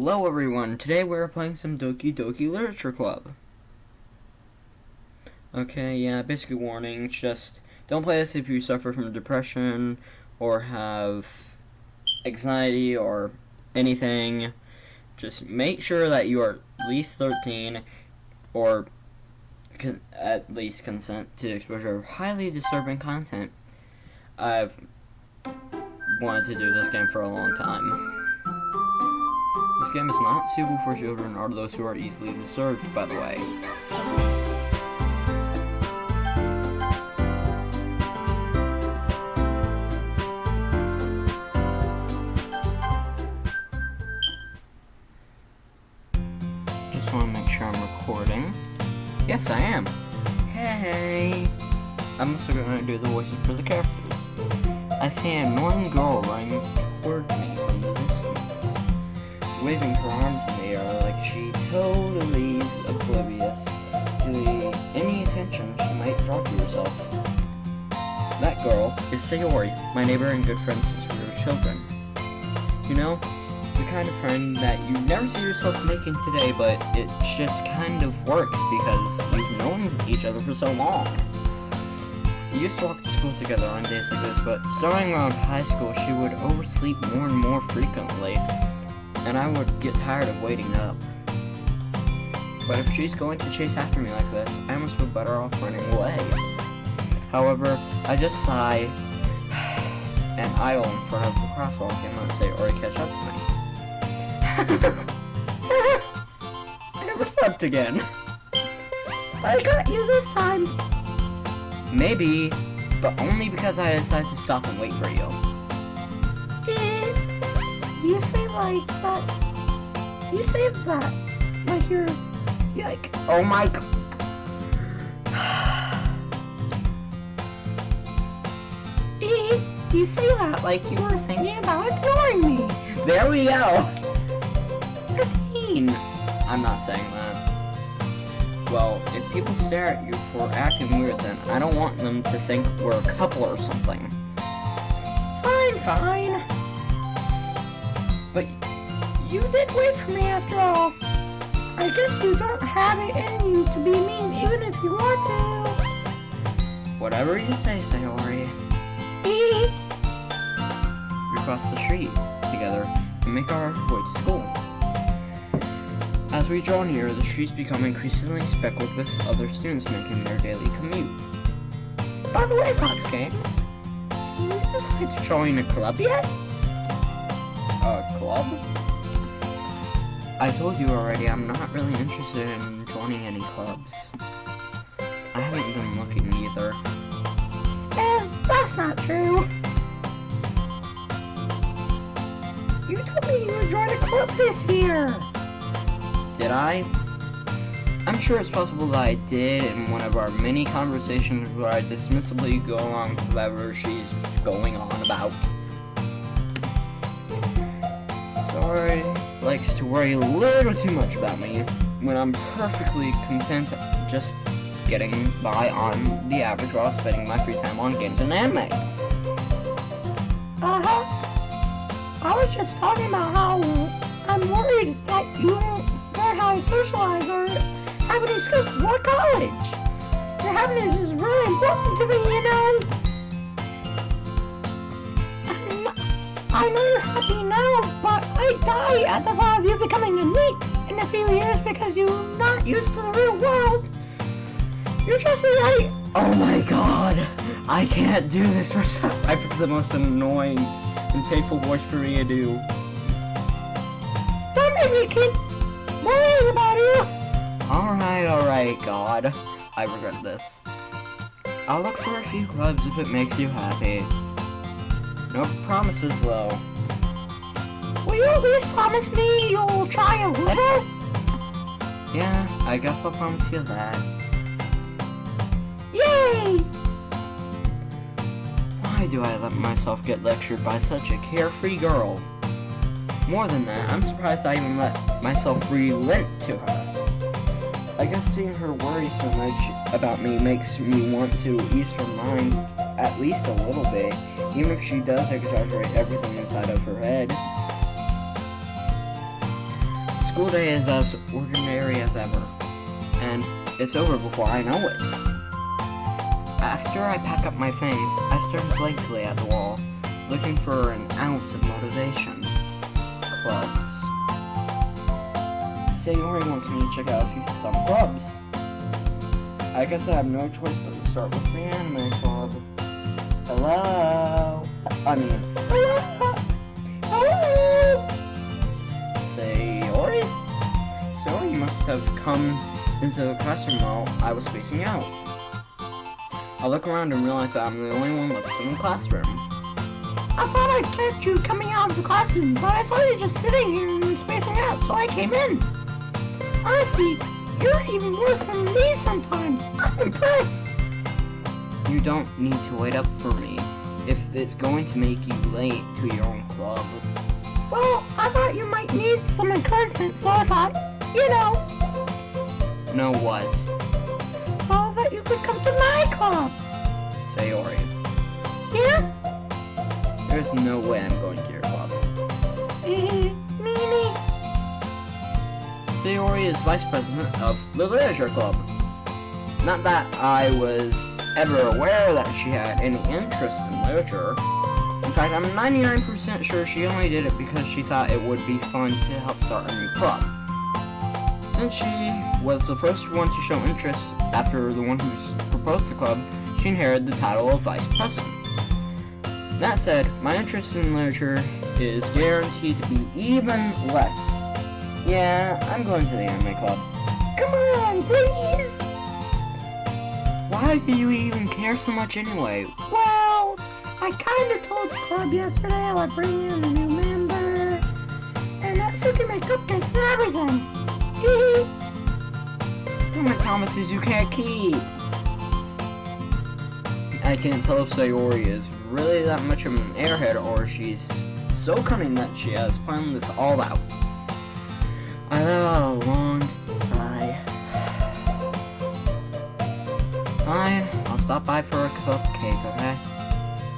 Hello everyone, today we're playing some Doki Literature Club. Okay, yeah, basically warning, just don't play this if you suffer from depression or have anxiety or anything. Just make sure that you are at least 13 or at least consent to exposure of highly disturbing content. I've wanted to do this game for a long time. This game is not suitable for children or those who are easily disturbed, by the way. Just want to make sure I'm recording. Yes, I am. Hey! I'm also going to do the voices for the characters. I see an annoying girl running toward me from the distance, waving her arms in the air like she totally is oblivious to any attention she might draw to herself. That girl is Sayori, my neighbor and good friend since we were children. You know, the kind of friend that you never see yourself making today, but it just kind of works because you've known each other for so long. We used to walk to school together on days like this, but starting around high school, she would oversleep more and more frequently, and I would get tired of waiting up. But if she's going to chase after me like this, I must be better off running away. However, I just sigh and idle in front of the crosswalk and let Sayori catch up to me. I never slept again. I got you this time. Maybe, but only because I decided to stop and wait for you. You say like that. You say that like you're like, oh my god. You say that like you were thinking about ignoring me. There we go. That's mean. I'm not saying that. Well, if people stare at you for acting weird, then I don't want them to think we're a couple or something. Fine. But you did wait for me after all. I guess you don't have it in you to be mean even if you want to. Whatever you say, Sayori. We cross the street together and make our way to school. As we draw near, the streets become increasingly speckled with other students making their daily commute. By the way, Fox Games, you decided to join a club yet? A club? I told you already, I'm not really interested in joining any clubs. I haven't been looking either. That's not true. You told me you would join a club this year. Did I? I'm sure it's possible that I did in one of our many conversations where I dismissively go along with whatever she's going on about. Sorry, likes to worry a little too much about me when I'm perfectly content just getting by on the average while spending my free time on games and anime. I was just talking about how I'm worried that you won't learn how to socialize or have any skills for college. Your happiness is really important to me, you know. I know you're happy now, but I die at the thought of you becoming a NEET in a few years because you're not used to the real world. You trust me, right? Oh my god, I can't do this myself. I picked the most annoying and painful voice for me to do. Don't make me keep worrying about you. Alright, God. I regret this. I'll look for a few clubs if it makes you happy. No promises, though. Will you at least promise me you'll try a little? Yeah, I guess I'll promise you that. Yay! Why do I let myself get lectured by such a carefree girl? More than that, I'm surprised I even let myself relent to her. I guess seeing her worry so much about me makes me want to ease her mind at least a little bit, even if she does exaggerate everything inside of her head. school day is as ordinary as ever, and it's over before I know it. After I pack up my things, I stare blankly at the wall, looking for an ounce of motivation. Clubs. Sayori wants me to check out some clubs. I guess I have no choice but to start with the anime club. Hello? Hello? Hello? Sayori? Sayori must have come into the classroom while I was spacing out. I look around and realize that I'm the only one left in the classroom. I thought I'd catch you coming out of the classroom, but I saw you just sitting here and spacing out, so I came in. Honestly, you're even worse than me sometimes. I'm impressed. You don't need to wait up for me if it's going to make you late to your own club. Well, I thought you might need some encouragement, so I thought, you know. Know what? Well, that you could come to my club. Sayori. Yeah? There's no way I'm going to your club. Meanie. Sayori is vice president of the literature club. Not that I was ever aware that she had any interest in literature. In fact, I'm 99% sure she only did it because she thought it would be fun to help start a new club. Since she was the first one to show interest after the one who proposed the club, she inherited the title of vice president. That said, my interest in literature is guaranteed to be even less. Yeah, I'm going to the anime club. Come on, please! Why do you even care so much anyway? Well, I kinda told the club yesterday I would bring in a new member, and that so can make cupcakes and everything. How many promises you can't keep? I can't tell if Sayori is really that much of an airhead or she's so cunning that she has planned this all out. I let out a long sigh. Fine, I'll stop by for a cupcake, okay?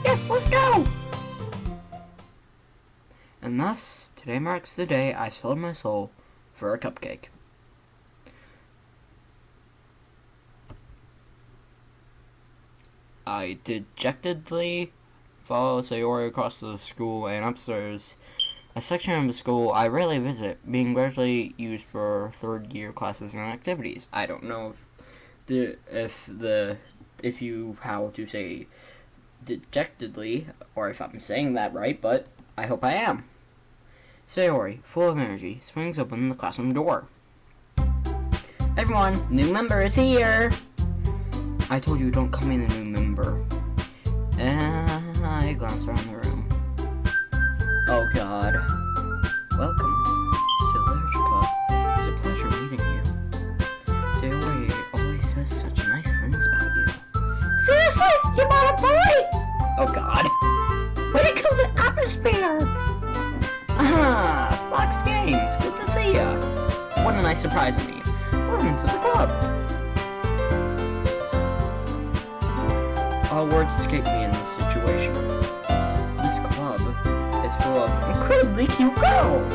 Yes, let's go! And thus, today marks the day I sold my soul for a cupcake. I dejectedly follow Sayori across the school and upstairs, a section of the school I rarely visit, being largely used for third-year classes and activities. I don't know if you how to say dejectedly, or if I'm saying that right, but I hope I am. Sayori, full of energy, swings open the classroom door. Everyone, new member is here! I told you don't come in the new member. And I glance around the room. Oh god. Welcome to Literature Club. It's a pleasure meeting you. Sayori always says such nice things about you. Seriously? You bought a boy? Oh god. Way to kill the atmosphere! Ah, Fox Games, good to see ya. What a nice surprise of me. Welcome to the club. All words escape me in this situation. This club is full of incredibly cute girls.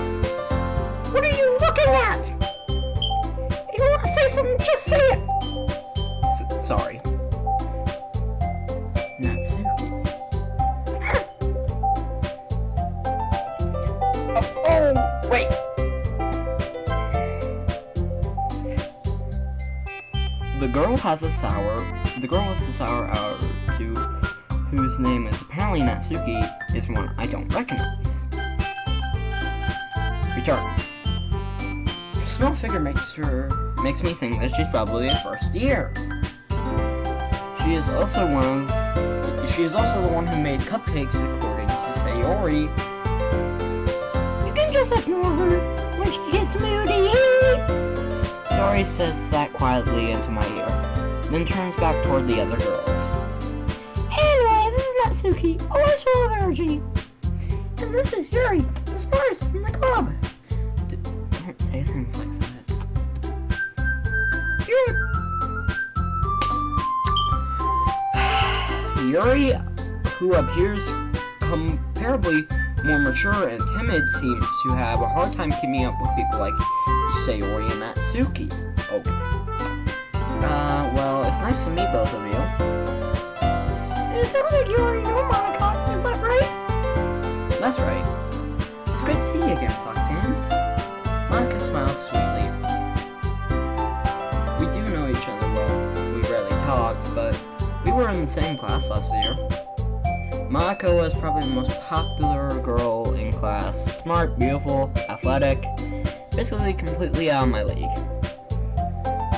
What are you looking at? If you want to say something, just say it. Sorry. Natsuki. Oh, wait. The girl with the sour attitude, whose name is apparently Natsuki, is one I don't recognize. Return. Her small figure makes me think that she's probably in first year. She is also the one who made cupcakes, according to Sayori. You can just ignore her when she gets moody. Sayori says that quietly into my ear, then turns back toward the other girls. Anyway, this is Natsuki, always full of energy. And this is Yuri, the smartest in the club. Don't say things like that. Yuri, who appears comparably more mature and timid, seems to have a hard time keeping up with people like Sayori and Natsuki. Oh. Well, it's nice to meet both of you. It sounds like you already know Monica, is that right? That's right. It's great to see you again, Foxyams. Monica smiles sweetly. We do know each other well. We rarely talked, but we were in the same class last year. Monica was probably the most popular girl in class. Smart, beautiful, athletic, basically completely out of my league.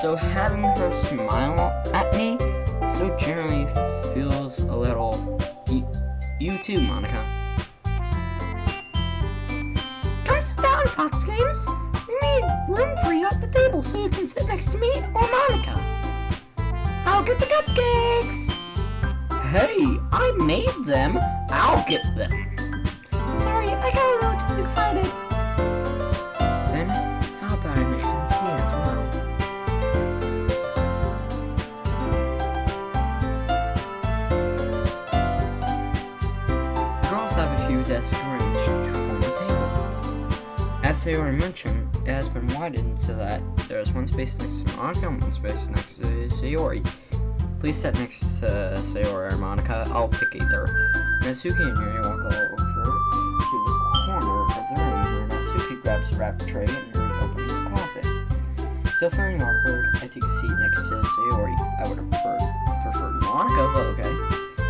So having her smile at me so generally feels a little... You too, Monica. Come sit down, Fox Games. We made room for you at the table so you can sit next to me or Monica. I'll get the cupcakes. Hey, I made them. I'll get them. Sorry, I got a little too excited. Then, how about I make some tea as well? The girls have a few desks arranged to form a table. As Sayori mentioned, it has been widened so that there is one space next to Monica and one space next to Sayori. Please sit next to Sayori or Monica. I'll pick either. Natsuki and Yuri will go over to the corner of the room where Natsuki grabs a wrap tray and Yuri opens the closet. Still feeling awkward, I take a seat next to Sayori. I would have preferred Monica, but okay.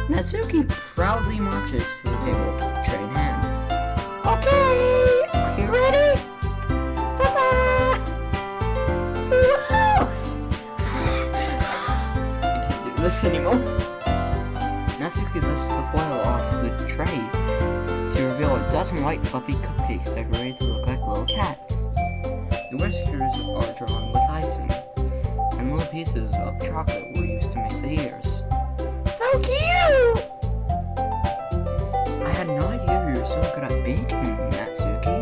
Natsuki proudly marches to the table, tray in hand. Okay, are you ready? Ta-da! Woo! I can't do this anymore. Natsuki lifts the foil off the tray to reveal a dozen white fluffy cupcakes decorated to look like little cats. The whiskers are drawn with icing, and little pieces of chocolate were used to make the ears. So cute! I had no idea you were so good at baking, Natsuki.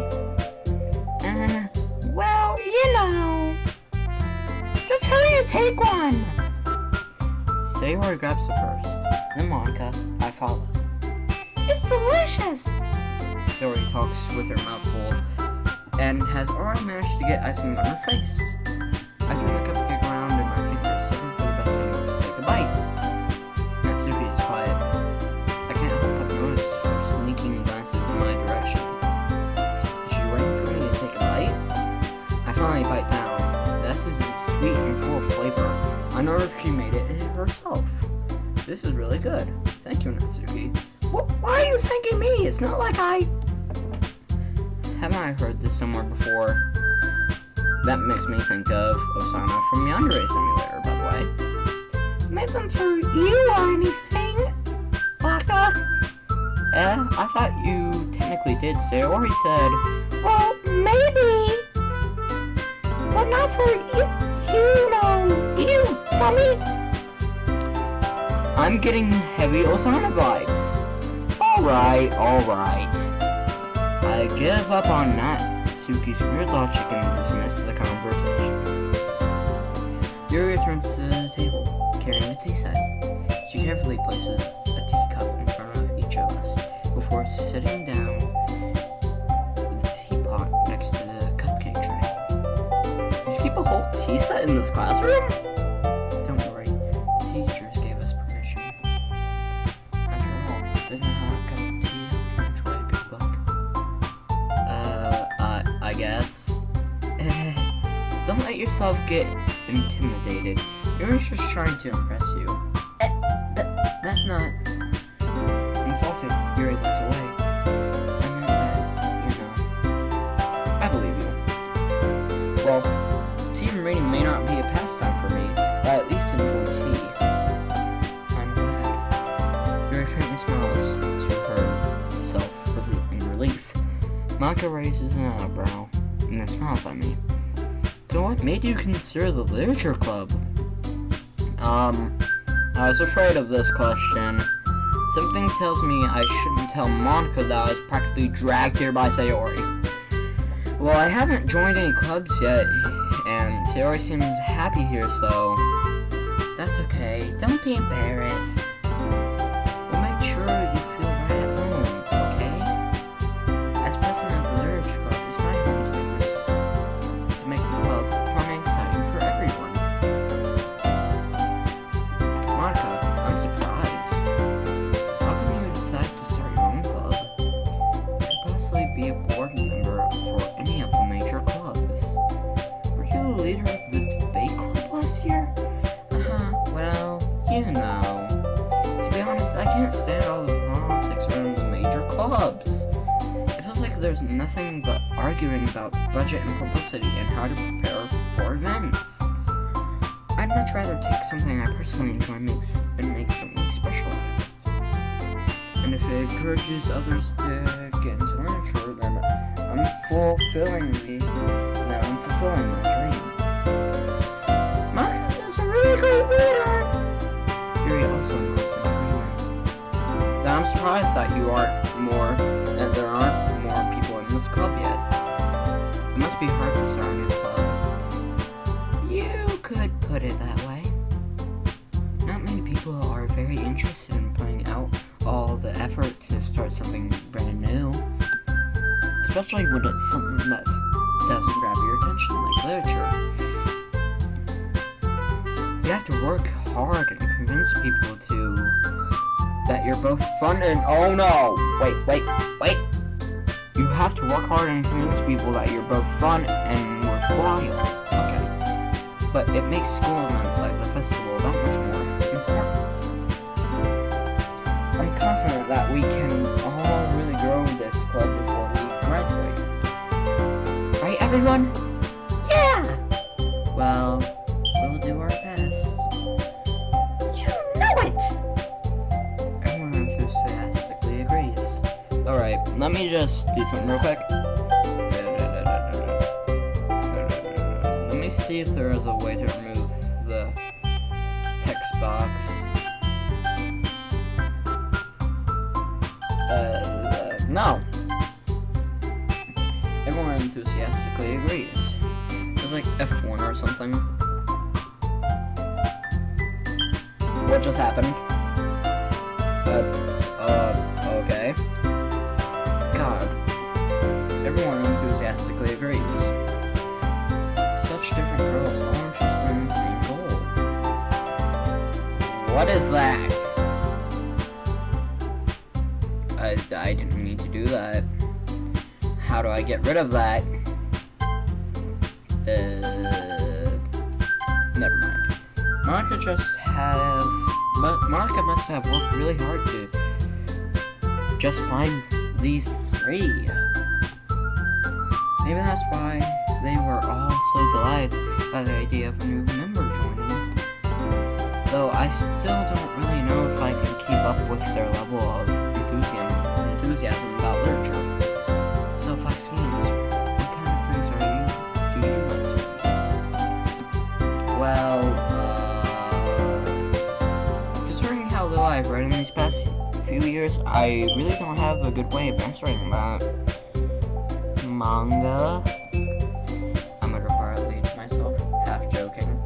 Well, you know. Just hurry and take one! Sayori grabs the first, then Monica, I follow. It's delicious! Sayori talks with her mouth full, and has already managed to get icing on her face. I turn the cupcake around in my fingers, looking for the best time to take a bite. Natsuki is quiet. I can't help but notice her sneaking glances in my direction. Is she waiting for me to take a bite? I finally bite down. This is sweet and full of flavor. I know if she made it herself. This is really good. Thank you, Natsuki. Why are you thanking me? It's not like I... Haven't I heard this somewhere before? That makes me think of Osana from Yandere Simulator, by the way. Made them for you or anything, Baka? I thought you technically did. Sayori said, well, maybe, but not for you, dummy. I'm getting heavy Osana vibes. Alright. I give up on Natsuki's weird logic and dismiss the conversation. Yuri returns to the table, carrying a tea set. She carefully places a teacup in front of each of us before sitting down with the teapot next to the cupcake tray. Did you keep a whole tea set in this classroom? Don't worry, the teachers gave us permission. After all, doesn't a hot cup of tea enjoy a good book? I guess. Don't let yourself get intimidated. You're just trying to impress you. That's not... Insulted. Yuri looks away. I meant that, I believe you. Well, tea and reading may not be a pastime for me, but I at least enjoy tea. I'm glad. Yuri faintly smiles to herself in relief. Monica raises an eyebrow and then smiles at me. So what made you consider the literature club? I was afraid of this question. Something tells me I shouldn't tell Monica that I was practically dragged here by Sayori. Well, I haven't joined any clubs yet, and Sayori seems happy here, so... That's okay. Don't be embarrassed. We'll make sure you feel right at home, okay? can't stand all the politics around the major clubs. It feels like there's nothing but arguing about budget and publicity and how to prepare for events. I'd much rather take something I personally enjoy and make something special out of it. And if it encourages others to get into literature, then I'm fulfilling my dream. Mark is a really great reader. Yuri also nods in agreement. Now I'm surprised that there aren't more people in this club yet. It must be hard to start a new club. You could put it that way. Not many people are very interested in putting out all the effort to start something brand new. Especially when it's something that doesn't grab your attention, like literature. You have to work hard and convince people that you're both fun and oh no! Wait. You have to work hard and convince people that you're both fun and worthwhile. Okay. But it makes school events like the festival that much more important. I'm confident that we can all really grow this club before we graduate. Right, everyone? Yeah! Well, we'll do our best. You know it! Everyone enthusiastically agrees. Alright, let me just do something real quick. Let me see if there is a way to remove the text box. No. Everyone enthusiastically agrees. It's like F1 or something. What just happened? Okay. God. Everyone enthusiastically agrees. Such different girls, all interested in the same goal. What is that? I didn't mean to do that. How do I get rid of that? Never mind. Monica must have worked really hard to just find these three. Maybe that's why they were all so delighted by the idea of a new member joining. Though I still don't really know if I can keep up with their level of enthusiasm about literature. So, Foxines, what kind of things do you like to read? Well, considering how little I've read in these past few years, I really don't have a good way of answering that. Manga. I'm gonna quietly to myself, half joking.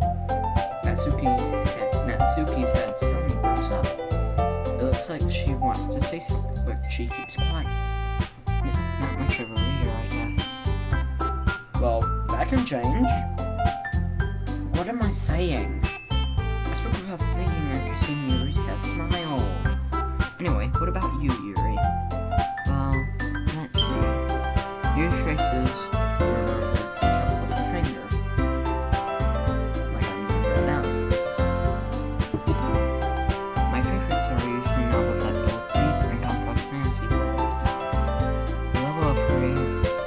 Natsuki's head suddenly bursts up. It looks like she wants to say something, but she keeps quiet. Not much of a reader, I guess. Well, that can change. What am I saying? I spoke about thinking after seeing Yuri's sad smile. Anyway, what about you, Yuri? Well, let's see. Yuri traces her words count with her finger. Like I'm doing right now. My favorites are usually novels that build deep and complex fantasy worlds. The level of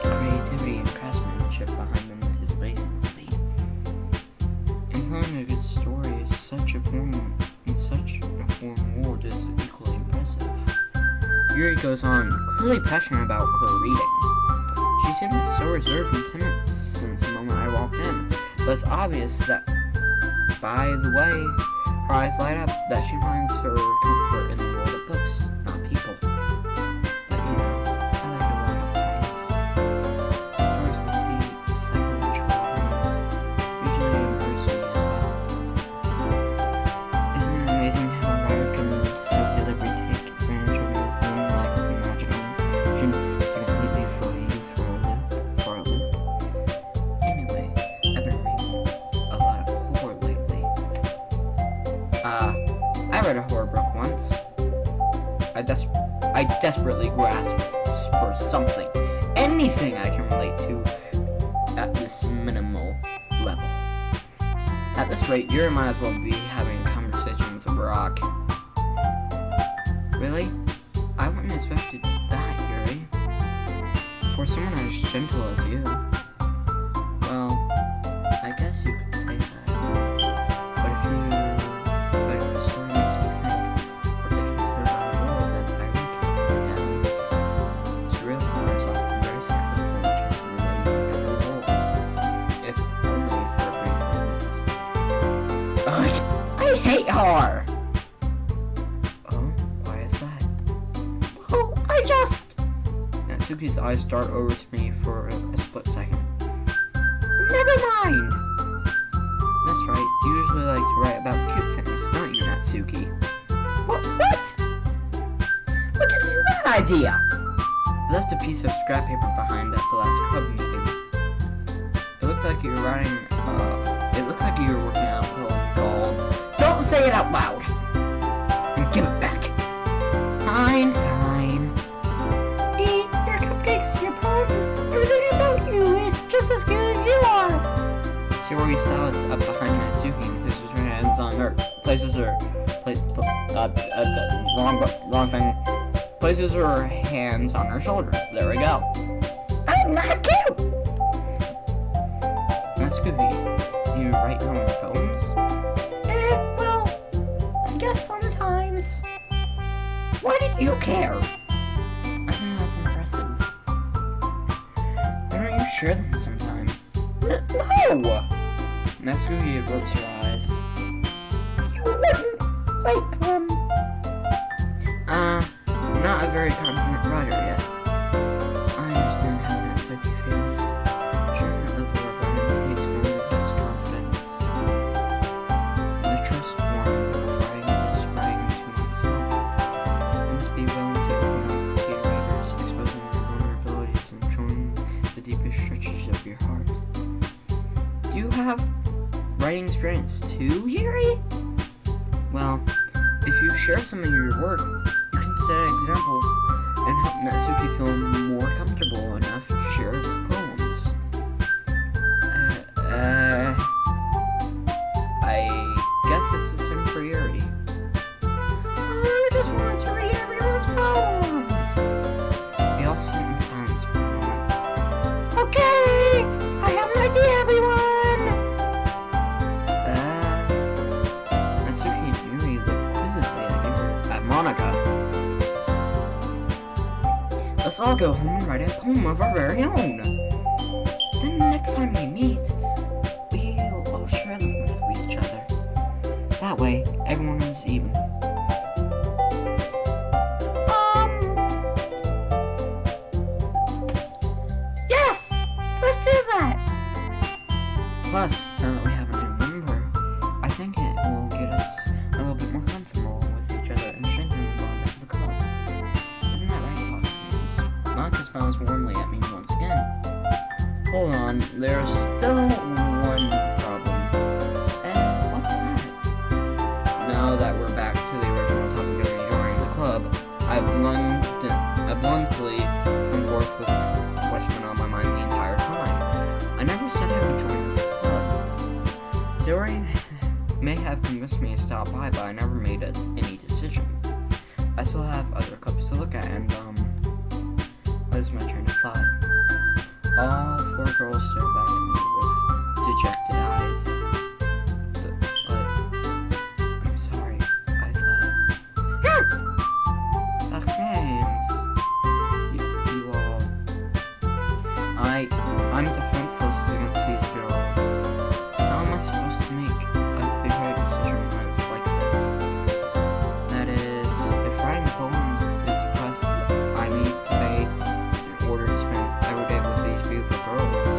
creativity and craftsmanship behind them is amazing to me. And telling a good story is such a form world is equally impressive. Yuri goes on, clearly passionate about her reading. She seemed so reserved and timid since the moment I walked in, but it's obvious that, by the way her eyes light up, that she finds her comfort in the world of books, not people. But you know, I like a lot of things. Stories with deep psychological elements usually immerse me as well. Isn't it amazing how a writer can so deliberately take advantage of your own lack of imagination to completely throw you for a loop? Anyway, I've been reading a lot of horror lately. I read a horror book once. I desperately grasped for something, anything I can relate to at this minimal level. At this rate, you might as well be having a conversation with a rock. Really? I wouldn't have expected that, Yuri. For someone as gentle as you. Well, I guess you could say that. But if the story makes me think, or takes me through my world, then I really can't put it down. Surreal powers often very successful in changing the way you look at the world. If only for a brief moment. Ugh, I hate her! Oh, why is that? Well, I just... Natsuki's eyes dart over to me for a split second. Never mind! That's right, you usually like to write about cute things, don't you, Natsuki? What? What gives you that idea? I left a piece of scrap paper behind at the last club meeting. It looked like you were writing, you were working on a poem called... Don't say it out loud! And give it back. Fine. Eat your cupcakes, your poems, everything about you is just as good as you are. Shiori saw us up behind Natsuki and places her hands on her... wrong thing. Places her hands on her shoulders. There we go. I'm not cute! Natsuki, you write your own poems? Well, I guess sometimes. Why did you care? I think that's impressive. Why don't you share them sometime? No! Natsuki averts her eyes. You wouldn't like them. Not a very confident writer yet. I understand how Natsuki feels. Sharing that level of writing takes more than just confidence. The trust form of writing is writing to oneself. One must be willing to open up to your readers, exposing your vulnerabilities and showing the deepest stretches of your heart. Do you have writing experience too, Yuri? Well, if you share some of your work, you can set an example and help Natsuki feel more comfortable enough to share poems. I guess it's the same for Yuri. I just wanted to read everyone's poems. We all sit in silence for a moment. Okay, I have an idea, everyone! Natsuki and Yuri look quizzically at Monica. Let's all go home and write a poem of our very own. Then next time we meet, we'll all share them with each other. That way, everyone is even. Yes! Let's do that! Plus, now that we have a new member, I think it will get us a little bit more comfortable with each other and strengthen the bond of the club. Isn't that right, Fox? Monica smiles warmly at me once again. Hold on, there's still one problem. What's that? Now that we're back to the original topic of me joining the club, I bluntly come forth with what's been on my mind the entire time. I never said I would join this club. Shiori may have convinced me to stop by, but I never made any decision. I still have other clubs to look at, and lose my train of thought. All four girls stare back at me with dejected eyes. But I'm sorry. I thought... That's names. You all... I'm defenseless against these girls. How am I supposed to make a clear decision when it's like this? That is, if writing poems is a quest I need to pay in order to spend every day with these beautiful girls.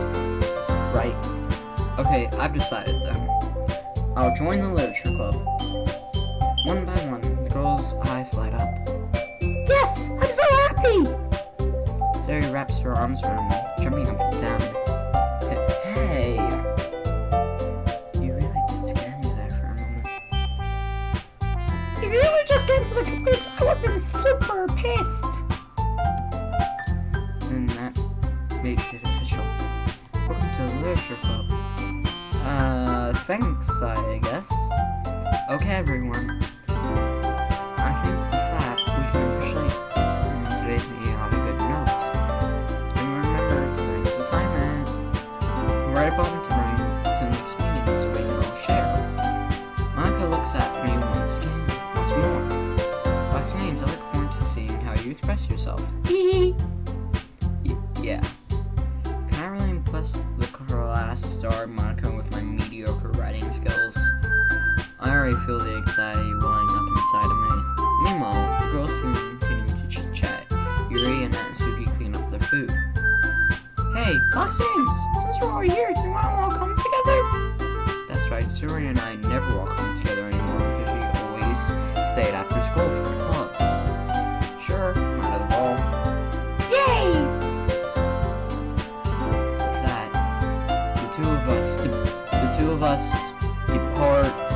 Right. Okay, I've decided then. I'll join the literature club. One by one, the girls' eyes light up. Yes! I'm so happy! Sari wraps her arms around me, jumping up and down. Hey! You really did scare me there for a moment. If you really just came for the cupcakes, I would have been super pissed! Then that makes it official. Welcome to the literature club. Thanks, I guess. Okay, everyone. I think with that, we time for sleep. Today's video had a good note. And remember tonight's assignment. Write a poem to bring to the next meeting so we can all share. Monica looks at me once again. Once more. Last names, I look forward to seeing how you express yourself. Yeah. Can I really impress the class star Monica with my mediocre writing skills? I already feel the anxiety welling up inside of me. Meanwhile, the girls seem continuing to chit-chat. Yuri and Natsuki clean up their food. Hey, last names! Since we're all here, do you want to all come together? That's right, Suri and I never all come together anymore because we always stayed after school for the clubs. Sure, might as well. Yay! With that, the two of us depart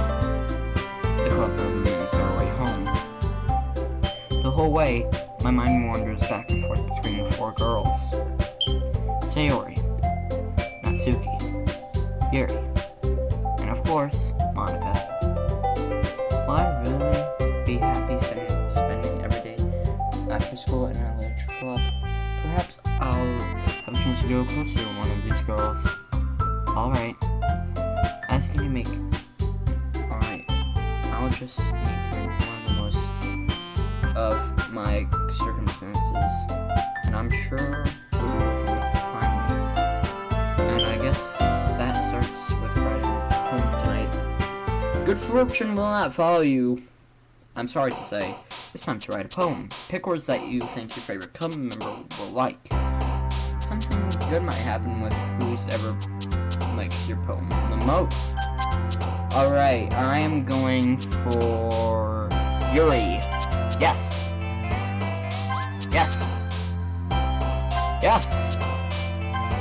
the club room and make our way home. The whole way, my mind wanders back and forth between the four girls. Sayori, Natsuki, Yuri, and of course, Monica. Will I really be happy spending every day after school in a literature club? Perhaps I'll have a chance to go closer to one of these girls. Alright. I'll just need to make one of the most of my circumstances, and I'm sure we'll find me. And I guess that starts with writing home tonight. Good fortune will not follow you. I'm sorry to say, it's time to write a poem. Pick words that you think your favorite club member will like. Something good might happen with who's ever likes your poem the most. Alright, I am going for Yuri. Yes! Yes! Yes!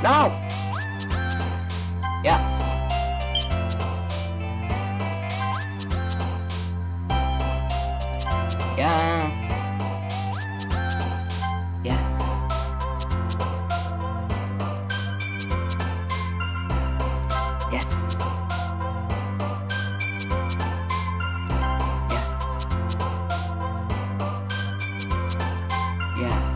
No! Yes! Yes! Yes! Yes!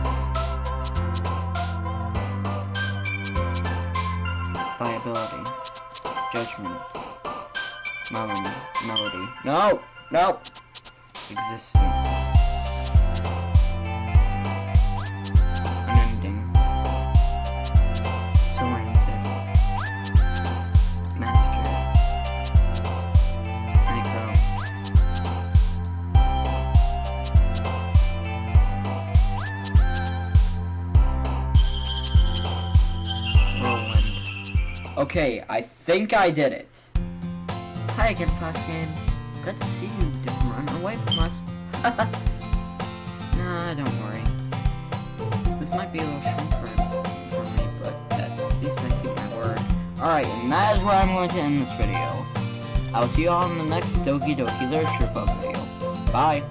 Viability, judgment, melody. No! No! Existence. Unending. Surrounded. Massacre. Necro. Okay, I think I did it. Hi again, Fox Games. Good to see you. Didn't run away from us. Nah, don't worry. This might be a little short for me, but at least I keep my word. Alright, and that is where I'm going to end this video. I will see you all in the next Doki Doki Literature Club video. Bye!